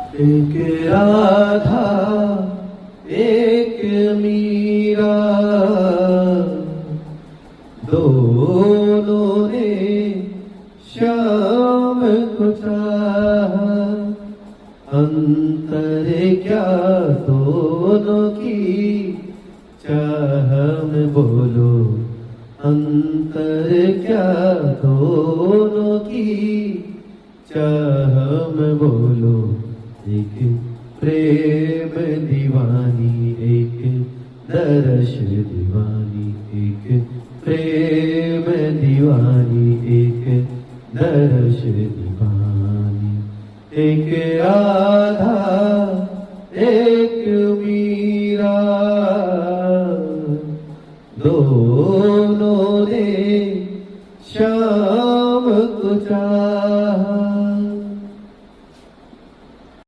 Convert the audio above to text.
एक राधा एक मीरा दोनों ने श्याम को चाहा, अंतर क्या दोनों की चाह में बोलो, अंतर क्या दोनों की चाह में बोलो। एक प्रेम दीवानी एक दर्श दीवानी, एक प्रेम दीवानी एक दर्श दीवानी। एक राधा एक